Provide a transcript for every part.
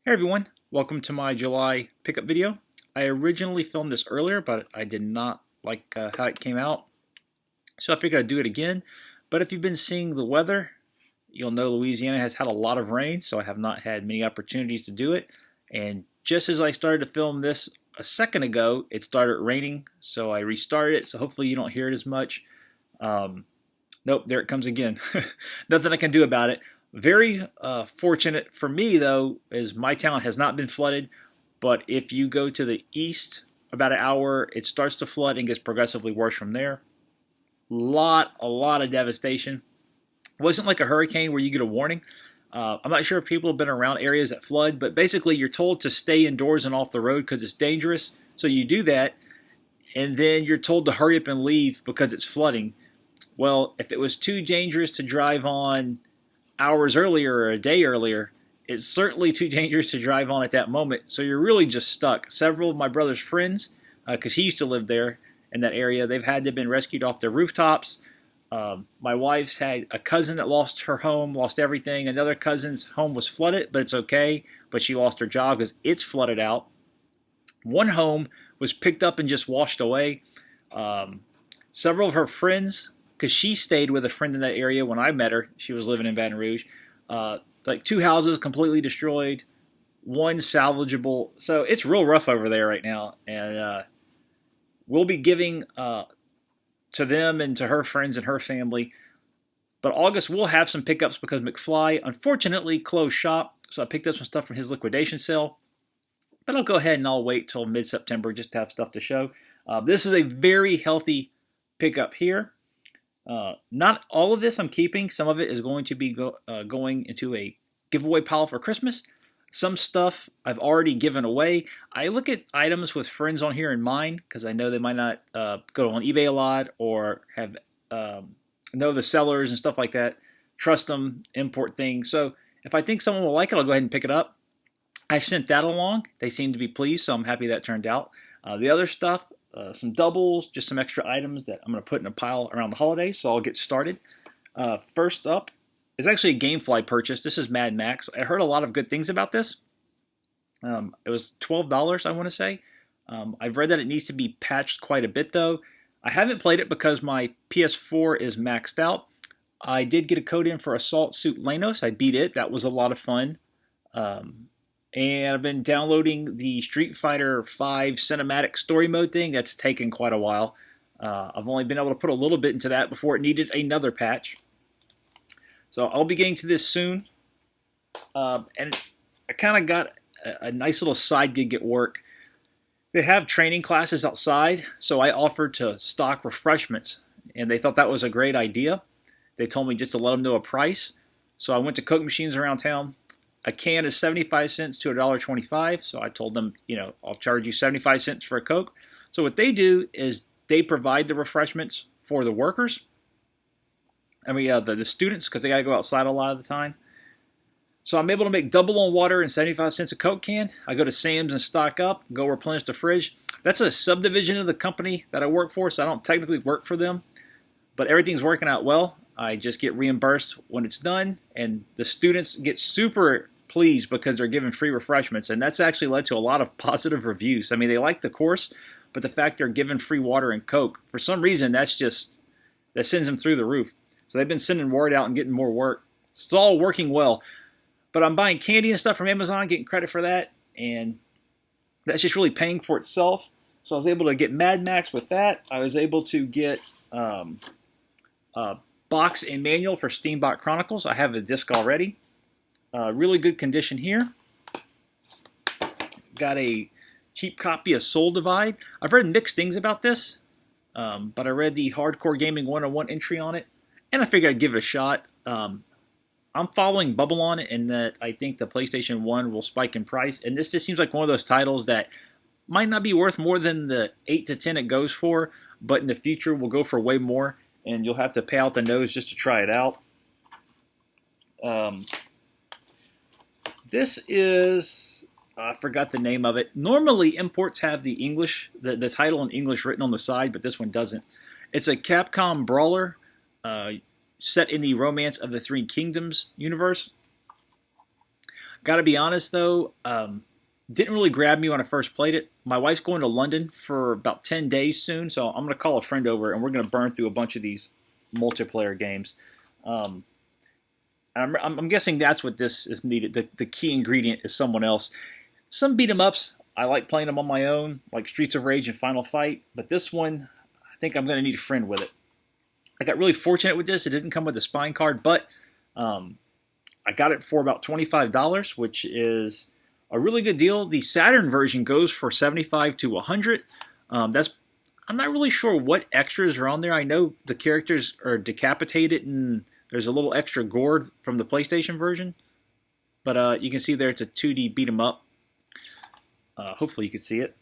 Hey everyone, welcome to my July pickup video. I originally filmed this earlier, but I did not like how it came out, so I figured I'd do it again. But if you've been seeing the weather, you'll know Louisiana has had a lot of rain, so I have not had many opportunities to do it. And just as I started to film this a second ago, it started raining, so I restarted it, so hopefully you don't hear it as much. Nope, there it comes again. Nothing I can do about it. Very fortunate for me, though, is my town has not been flooded. But if you go to the east about an hour, it starts to flood and gets progressively worse from there. A lot of devastation. It wasn't like a hurricane where you get a warning. I'm not sure if people have been around areas that flood, but basically you're told to stay indoors and off the road because it's dangerous. So you do that, and then you're told to hurry up and leave because it's flooding. Well, if it was too dangerous to drive on hours earlier or a day earlier, it's certainly too dangerous to drive on at that moment. So you're really just stuck. Several of my brother's friends, because he used to live there in that area, they've had to have been rescued off their rooftops. My wife's had a cousin that lost her home, lost everything. Another cousin's home was flooded, but it's okay. But she lost her job because it's flooded out. One home was picked up and just washed away. Several of her friends, because she stayed with a friend in that area when I met her. She was living in Baton Rouge. Like 2 houses completely destroyed, 1 salvageable. So it's real rough over there right now. And we'll be giving to them and to her friends and her family. But August we'll have some pickups because McFly unfortunately closed shop. So I picked up some stuff from his liquidation sale. But I'll go ahead and I'll wait till mid-September just to have stuff to show. This is a very healthy pickup here. Not all of this I'm keeping. Some of it is going to be going into a giveaway pile for Christmas. Some stuff I've already given away. I look at items with friends on here in mind because I know they might not go on eBay a lot or have know the sellers and stuff like that. Trust them, import things. So if I think someone will like it, I'll go ahead and pick it up. I've sent that along. They seem to be pleased, so I'm happy that turned out. The other stuff, some doubles, just some extra items that I'm going to put in a pile around the holidays, so I'll get started. First up is actually a GameFly purchase. This is Mad Max. I heard a lot of good things about this. It was $12, I want to say. I've read that it needs to be patched quite a bit, though. I haven't played it because my PS4 is maxed out. I did get a code in for Assault Suit Lanos. I beat it. That was a lot of fun. And I've been downloading the Street Fighter V cinematic story mode thing. That's taken quite a while. I've only been able to put a little bit into that before it needed another patch. So I'll be getting to this soon. And I kind of got a nice little side gig at work. They have training classes outside, so I offered to stock refreshments. And they thought that was a great idea. They told me just to let them know a price. So I went to Coke machines around town. A can is 75 cents to $1.25, so I told them, I'll charge you 75 cents for a Coke. So what they do is they provide the refreshments for the workers. The students, because they got to go outside a lot of the time. So I'm able to make double on water and 75 cents a Coke can. I go to Sam's and stock up, go replenish the fridge. That's a subdivision of the company that I work for, so I don't technically work for them. But everything's working out well. I just get reimbursed when it's done, and the students get super pleased because they're given free refreshments, and that's actually led to a lot of positive reviews. I mean, they like the course, but the fact they're given free water and Coke, for some reason, that sends them through the roof. So they've been sending word out and getting more work. It's all working well. But I'm buying candy and stuff from Amazon, getting credit for that, and that's just really paying for itself. So I was able to get Mad Max with that. I was able to get box and manual for Steambot Chronicles. I have the disc already. Really good condition here. Got a cheap copy of Soul Divide. I've read mixed things about this, but I read the Hardcore Gaming 101 entry on it, and I figured I'd give it a shot. I'm following Bubble on it in that I think the PlayStation 1 will spike in price, and this just seems like one of those titles that might not be worth more than the 8 to 10 it goes for, but in the future will go for way more, and you'll have to pay out the nose just to try it out. This is, I forgot the name of it. Normally imports have the English, the title in English written on the side, but this one doesn't. It's a Capcom brawler set in the Romance of the Three Kingdoms universe. Gotta be honest though, didn't really grab me when I first played it. My wife's going to London for about 10 days soon, so I'm going to call a friend over and we're going to burn through a bunch of these multiplayer games. Um, I'm guessing that's what this is needed. The key ingredient is someone else. Some beat 'em ups, I like playing them on my own, like Streets of Rage and Final Fight, but this one, I think I'm going to need a friend with it. I got really fortunate with this. It didn't come with a spine card, but I got it for about $25, which is a really good deal. The Saturn version goes for $75 to $100. I'm not really sure what extras are on there. I know the characters are decapitated and there's a little extra gore from the PlayStation version. But you can see there it's a 2D beat 'em up. Hopefully you can see it.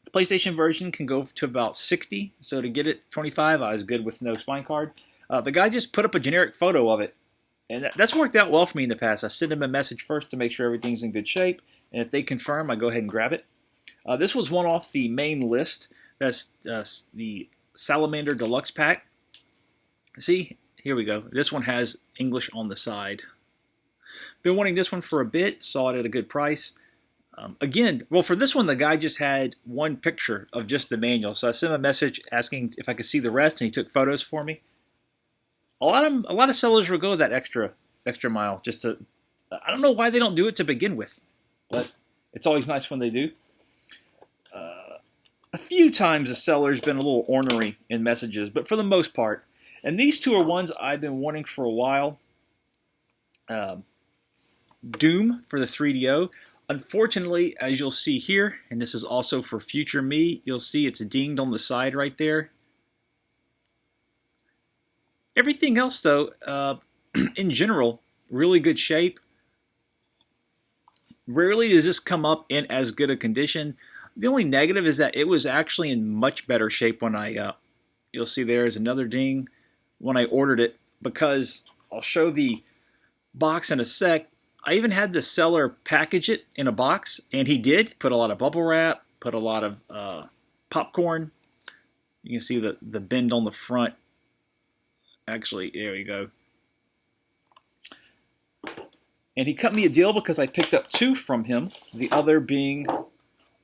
The PlayStation version can go to about 60, so to get it 25, I was good with no spine card. The guy just put up a generic photo of it, and that's worked out well for me in the past. I send him a message first to make sure everything's in good shape, and if they confirm, I go ahead and grab it. This was one off the main list. That's the Salamander Deluxe Pack. See, here we go. This one has English on the side. Been wanting this one for a bit, saw it at a good price. Again, well, for this one, the guy just had one picture of just the manual. So I sent him a message asking if I could see the rest, and he took photos for me. A lot of sellers will go that extra mile just to. I don't know why they don't do it to begin with, but it's always nice when they do. A few times the seller's been a little ornery in messages, but for the most part, and these two are ones I've been wanting for a while. Doom for the 3DO. Unfortunately, as you'll see here, and this is also for future me, you'll see it's dinged on the side right there. Everything else, though, in general, really good shape. Rarely does this come up in as good a condition. The only negative is that it was actually in much better shape when you'll see there is another ding, when I ordered it, because I'll show the box in a sec. I even had the seller package it in a box, and he did put a lot of bubble wrap, put a lot of popcorn. You can see the bend on the front. Actually, there we go. And he cut me a deal because I picked up two from him, the other being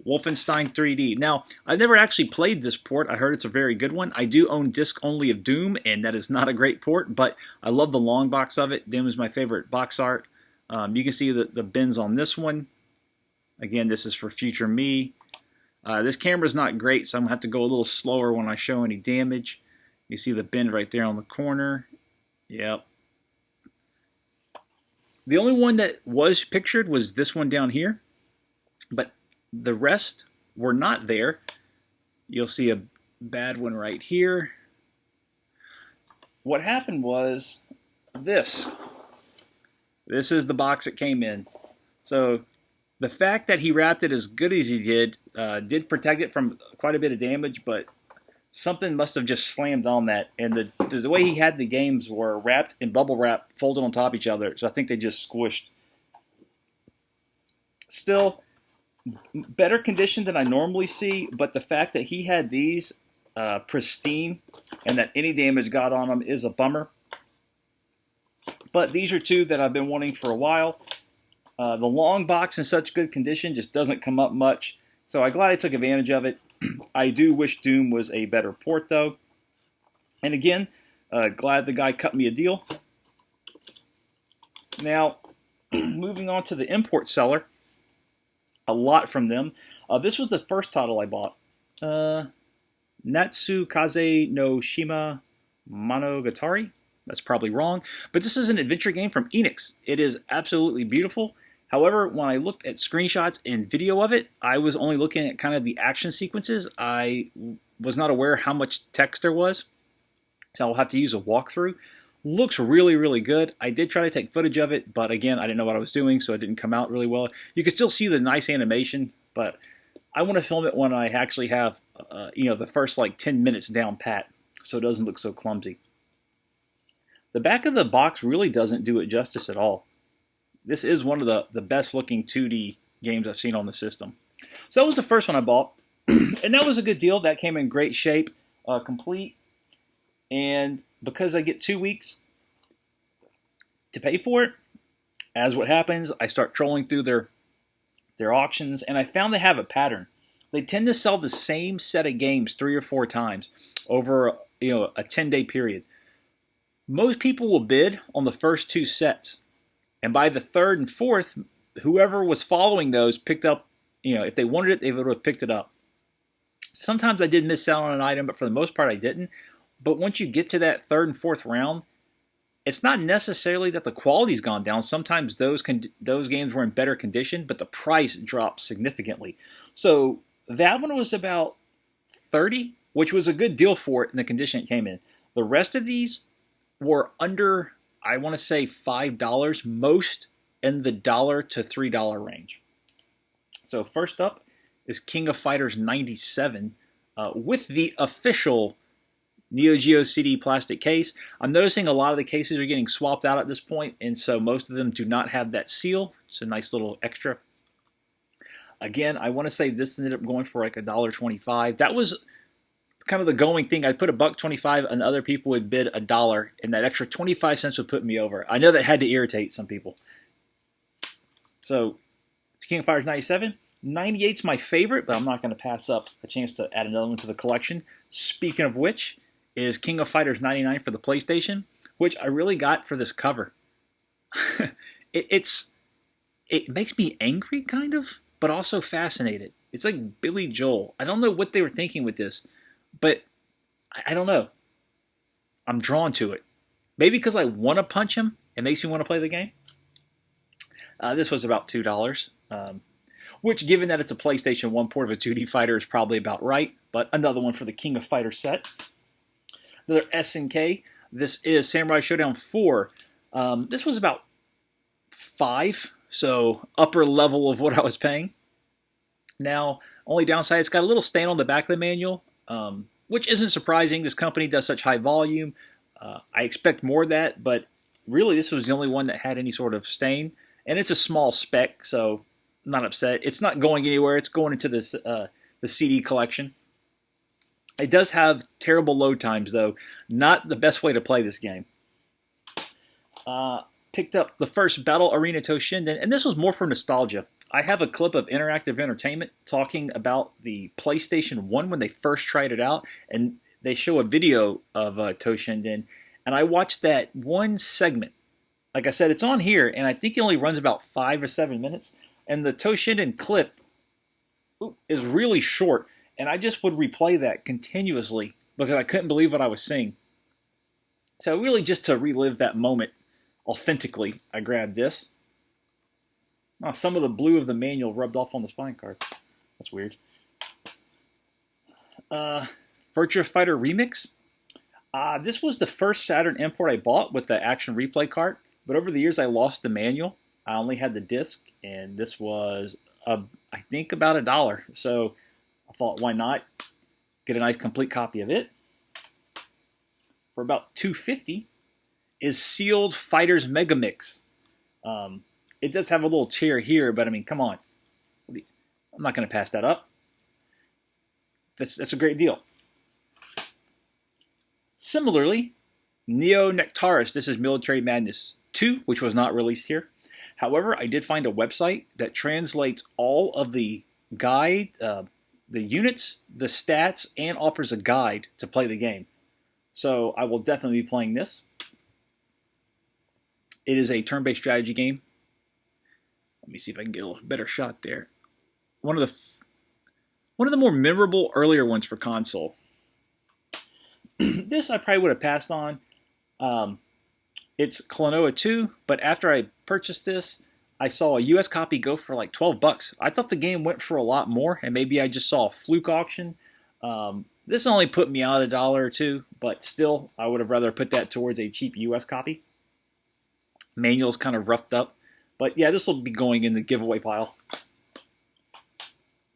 Wolfenstein 3D. Now, I've never actually played this port. I heard it's a very good one. I do own disc only of Doom, and that is not a great port, but I love the long box of it. Doom is my favorite box art. You can see the bends on this one. Again, this is for future me. This camera's not great, so I'm going to have to go a little slower when I show any damage. You see the bend right there on the corner. Yep. The only one that was pictured was this one down here, but the rest were not there. You'll see a bad one right here. What happened was this. This is the box it came in. So the fact that he wrapped it as good as he did protect it from quite a bit of damage, but something must have just slammed on that. And the way he had the games were wrapped in bubble wrap, folded on top of each other. So I think they just squished. Still, better condition than I normally see, but the fact that he had these pristine and that any damage got on them is a bummer. But these are two that I've been wanting for a while. The long box in such good condition just doesn't come up much, so I'm glad I took advantage of it. I do wish Doom was a better port, though. And again, glad the guy cut me a deal. Now, moving on to the import seller. A lot from them. This was the first title I bought. Natsukaze no Shima Monogatari. That's probably wrong. But this is an adventure game from Enix. It is absolutely beautiful. However, when I looked at screenshots and video of it, I was only looking at kind of the action sequences. I was not aware how much text there was. So I'll have to use a walkthrough. Looks really, really good. I did try to take footage of it, but again, I didn't know what I was doing, so it didn't come out really well. You can still see the nice animation, but I want to film it when I actually have, the first like 10 minutes down pat, so it doesn't look so clumsy. The back of the box really doesn't do it justice at all. This is one of the best looking 2D games I've seen on the system. So that was the first one I bought, and that was a good deal. That came in great shape, complete. And because I get 2 weeks to pay for it, As what happens, I start trolling through their auctions, and I found they have a pattern. They tend to sell the same set of games 3 or 4 times over a 10-day period. Most people will bid on the first 2 sets, and by the third and fourth, whoever was following those picked up. If they wanted it, they would have picked it up. Sometimes I did miss out on an item, but for the most part, I didn't. But once you get to that third and fourth round, it's not necessarily that the quality's gone down. Sometimes those games were in better condition, but the price dropped significantly. So that one was about $30, which was a good deal for it in the condition it came in. The rest of these were under, I want to say, $5, most in the $1 to $3 range. So first up is King of Fighters 97 with the official Neo Geo CD plastic case. I'm noticing a lot of the cases are getting swapped out at this point, and so most of them do not have that seal. It's a nice little extra. Again, I want to say this ended up going for like $1.25. That was kind of the going thing. I put $1.25 and other people would bid $1, and that extra 25 cents would put me over. I know that had to irritate some people. So it's King of Fighters 97. 98's my favorite, but I'm not going to pass up a chance to add another one to the collection. Speaking of which, is King of Fighters 99 for the PlayStation, which I really got for this cover. It makes me angry, kind of, but also fascinated. It's like Billy Joel. I don't know what they were thinking with this, but I don't know. I'm drawn to it. Maybe because I want to punch him, it makes me want to play the game. This was about $2, which, given that it's a PlayStation 1 port of a 2D fighter, is probably about right, but another one for the King of Fighters set. Another SNK. This is Samurai Showdown 4. This was about $5, so upper level of what I was paying. Now, only downside, it's got a little stain on the back of the manual, which isn't surprising. This company does such high volume. I expect more of that, but really this was the only one that had any sort of stain. And it's a small spec, so I'm not upset. It's not going anywhere. It's going into this the CD collection. It does have terrible load times, though. Not the best way to play this game. Picked up the first Battle Arena Toshinden, and this was more for nostalgia. I have a clip of Interactive Entertainment talking about the PlayStation 1 when they first tried it out, and they show a video of Toshinden, and I watched that one segment. Like I said, it's on here, and I think it only runs about 5 or 7 minutes, and the Toshinden clip is really short. And I just would replay that continuously because I couldn't believe what I was seeing. So really just to relive that moment authentically, I grabbed this. Oh, some of the blue of the manual rubbed off on the spine card. That's weird. Virtua Fighter Remix. This was the first Saturn import I bought with the action replay cart. But over the years I lost the manual. I only had the disc. And this was, I think, about $1. So I thought, why not get a nice complete copy of it? For about $2.50 is Sealed Fighters Mega Mix. It does have a little tear here, but I mean, come on. I'm not going to pass that up. That's a great deal. Similarly, Neo Nectaris. This is Military Madness 2, which was not released here. However, I did find a website that translates all of the guide, the units, the stats, and offers a guide to play the game. So I will definitely be playing this. It is a turn-based strategy game. Let me see if I can get a little better shot there. One of the more memorable earlier ones for console. This I probably would have passed on. It's Klonoa 2, but after I purchased this, I saw a US copy go for like $12. I thought the game went for a lot more, and maybe I just saw a fluke auction. This only put me out $1 or $2, but still, I would have rather put that towards a cheap US copy. Manual's kind of roughed up, but yeah, this will be going in the giveaway pile.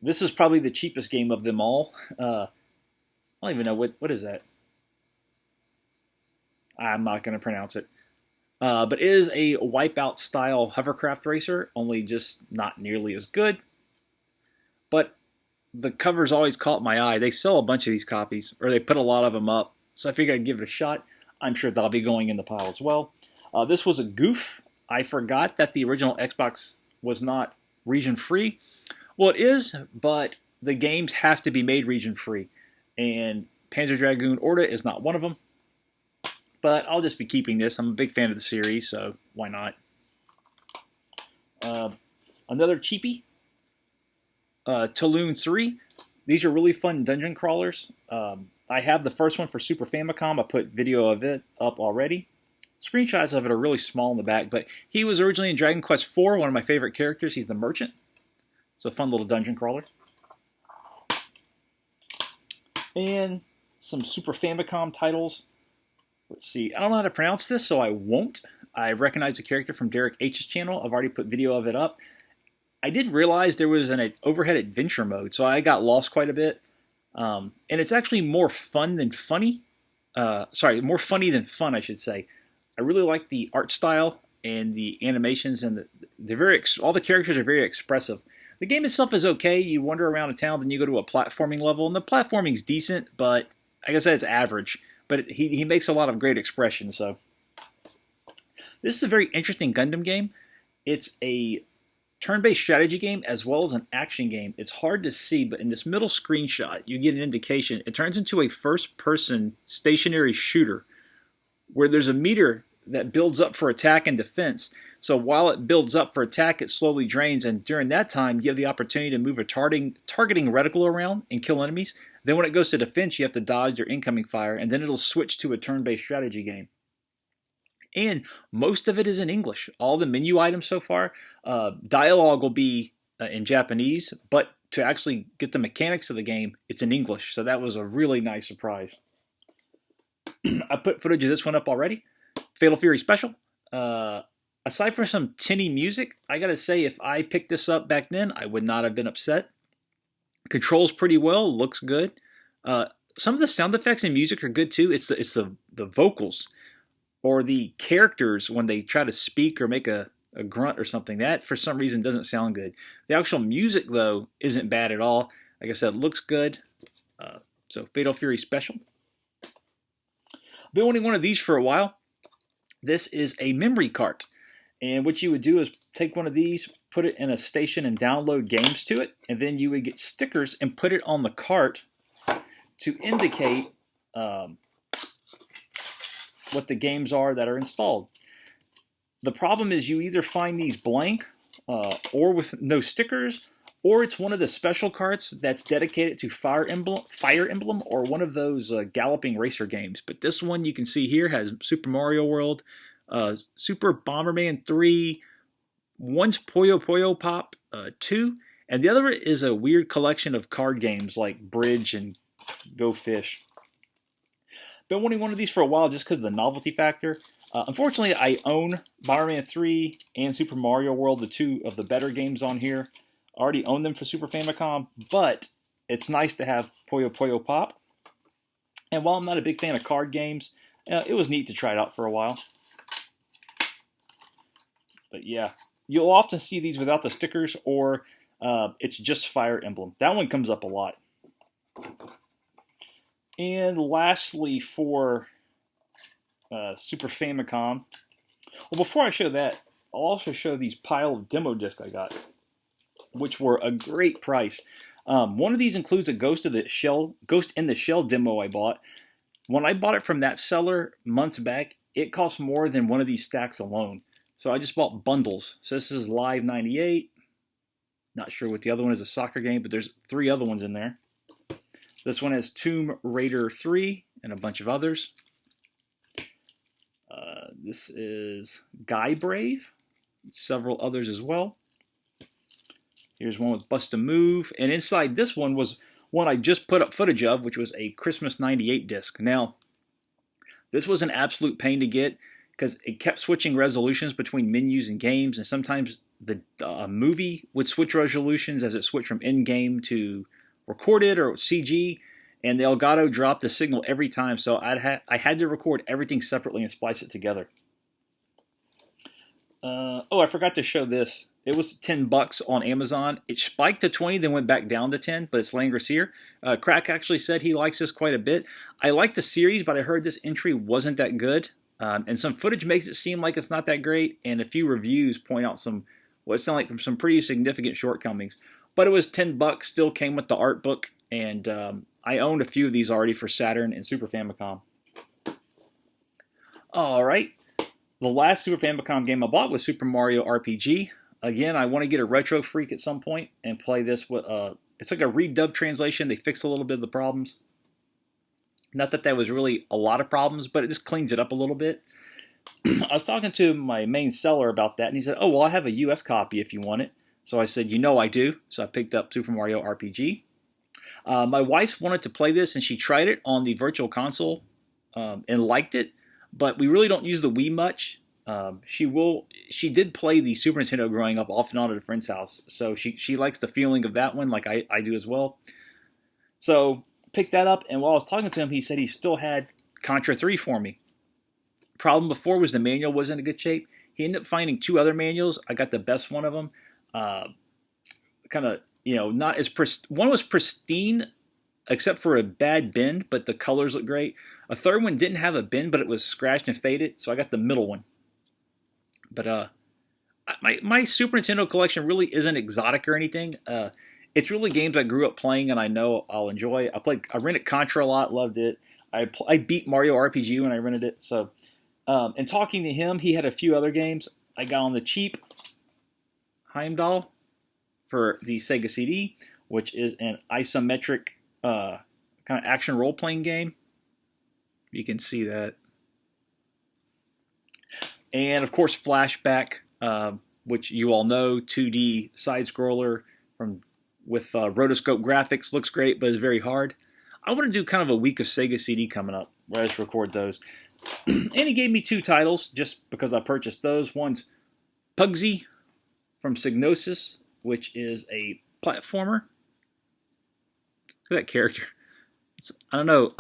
This is probably the cheapest game of them all. I don't even know what is that. I'm not going to pronounce it. But it is a Wipeout style hovercraft racer, only just not nearly as good. But the cover's always caught my eye. They sell a bunch of these copies, or they put a lot of them up. So I figured I'd give it a shot. I'm sure that'll be going in the pile as well. This was a goof. I forgot that the original Xbox was not region free. Well, it is, but the games have to be made region free, and Panzer Dragoon Orta is not one of them. But I'll just be keeping this. I'm a big fan of the series, so why not? Another cheapie, Tulum 3. These are really fun dungeon crawlers. I have the first one for Super Famicom. I put video of it up already. Screenshots of it are really small in the back, but he was originally in Dragon Quest IV, one of my favorite characters. He's the merchant. It's a fun little dungeon crawler. And some Super Famicom titles. Let's see. I don't know how to pronounce this, so I won't. I recognize the character from Derek H's channel. I've already put video of it up. I didn't realize there was an overhead adventure mode, so I got lost quite a bit. And it's actually more fun than funny. More funny than fun, I should say. I really like the art style and the animations, and all the characters are very expressive. The game itself is okay. You wander around a town, then you go to a platforming level, and the platforming's decent, but like I said, it's average. But he makes a lot of great expression. So this is a very interesting Gundam game. It's a turn-based strategy game as well as an action game. It's hard to see, but in this middle screenshot, you get an indication. It turns into a first-person stationary shooter where there's a meter that builds up for attack and defense. So while it builds up for attack, it slowly drains, and during that time, you have the opportunity to move a targeting reticle around and kill enemies. Then when it goes to defense, you have to dodge their incoming fire, and then it'll switch to a turn-based strategy game. And most of it is in English. All the menu items so far, dialogue will be in Japanese, but to actually get the mechanics of the game, it's in English. So that was a really nice surprise. I put footage of this one up already. Fatal Fury Special. Aside from some tinny music, I gotta say, if I picked this up back then, I would not have been upset. Controls pretty well, looks good. Some of the sound effects and music are good too. It's the vocals or the characters when they try to speak or make a grunt or something. That, for some reason, doesn't sound good. The actual music, though, isn't bad at all. Like I said, looks good. So, Fatal Fury Special. Been wanting one of these for a while. This is a memory cart. And what you would do is take one of these, put it in a station, and download games to it. And then you would get stickers and put it on the cart to indicate what the games are that are installed. The problem is you either find these blank or with no stickers, or it's one of the special carts that's dedicated to Fire Emblem or one of those galloping racer games. But this one you can see here has Super Mario World, Super Bomberman 3, one's Puyo Puyo Pop 2, and the other is a weird collection of card games like Bridge and Go Fish. Been wanting one of these for a while just because of the novelty factor. Unfortunately, I own Bomberman 3 and Super Mario World, the two of the better games on here. I already own them for Super Famicom, but it's nice to have Puyo Puyo Pop. And while I'm not a big fan of card games, it was neat to try it out for a while. But yeah, you'll often see these without the stickers, or it's just Fire Emblem. That one comes up a lot. And lastly, for Super Famicom, well, before I show that, I'll also show these pile of demo discs I got, which were a great price. One of these includes a Ghost in the Shell demo I bought. When I bought it from that seller months back, it cost more than one of these stacks alone. So I just bought bundles. So this is Live 98. Not sure what the other one is, a soccer game, but there's 3 other ones in there. This one has Tomb Raider 3 and a bunch of others. This is Guy Brave, several others as well. Here's one with Bust a Move, and inside this one was one I just put up footage of, which was a Christmas 98 disc. Now, this was an absolute pain to get because it kept switching resolutions between menus and games, and sometimes the movie would switch resolutions as it switched from in-game to recorded or CG, and the Elgato dropped the signal every time, so I had to record everything separately and splice it together. I forgot to show this. It was $10 on Amazon. It spiked to 20, then went back down to 10, but it's Langrisser. Crack actually said he likes this quite a bit. I like the series, but I heard this entry wasn't that good. And some footage makes it seem like it's not that great, and a few reviews point out some what sound like some pretty significant shortcomings. But it was $10, still came with the art book, and I owned a few of these already for Saturn and Super Famicom. All right, the last Super Famicom game I bought was Super Mario RPG. Again, I want to get a Retro Freak at some point and play this with. It's like a redub translation. They fixed a little bit of the problems. Not that was really a lot of problems, but it just cleans it up a little bit. I was talking to my main seller about that, and he said, "Oh, well, I have a US copy if you want it." So I said, "You know I do." So I picked up Super Mario RPG. My wife wanted to play this, and she tried it on the Virtual Console and liked it, but we really don't use the Wii much. She did play the Super Nintendo growing up off and on at a friend's house, so she likes the feeling of that one, like I do as well. So picked that up, and while I was talking to him, he said he still had Contra 3 for me. Problem before was the manual wasn't in good shape. He ended up finding 2 other manuals. I got the best one of them. Kind of, not as one was pristine except for a bad bend, but the colors look great. A third one didn't have a bend, but it was scratched and faded, so I got the middle one. But my Super Nintendo collection really isn't exotic or anything. It's really games I grew up playing and I know I'll enjoy. I rented Contra a lot, loved it. I beat Mario RPG when I rented it. So, and talking to him, he had a few other games. I got on the cheap Heimdall for the Sega CD, which is an isometric kind of action role-playing game. You can see that. And of course, Flashback, which you all know, 2D side-scroller with rotoscope graphics. Looks great, but it's very hard. I want to do kind of a week of Sega CD coming up, where I just record those. And he gave me 2 titles just because I purchased those. One's Pugsy from Psygnosis, which is a platformer. Look at that character. I don't know.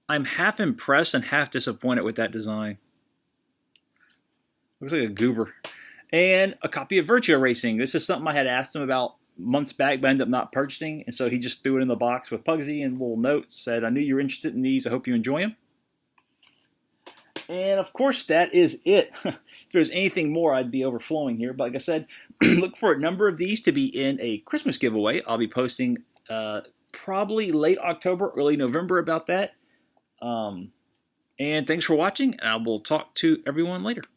I'm half impressed and half disappointed with that design. Looks like a goober. And a copy of Virtua Racing. This is something I had asked him about months back, but I ended up not purchasing. And so he just threw it in the box with Pugsy and a little note. Said, "I knew you were interested in these. I hope you enjoy them." And of course, that is it. If there's anything more, I'd be overflowing here. But like I said, look for a number of these to be in a Christmas giveaway. I'll be posting probably late October, early November about that. And thanks for watching. And I will talk to everyone later.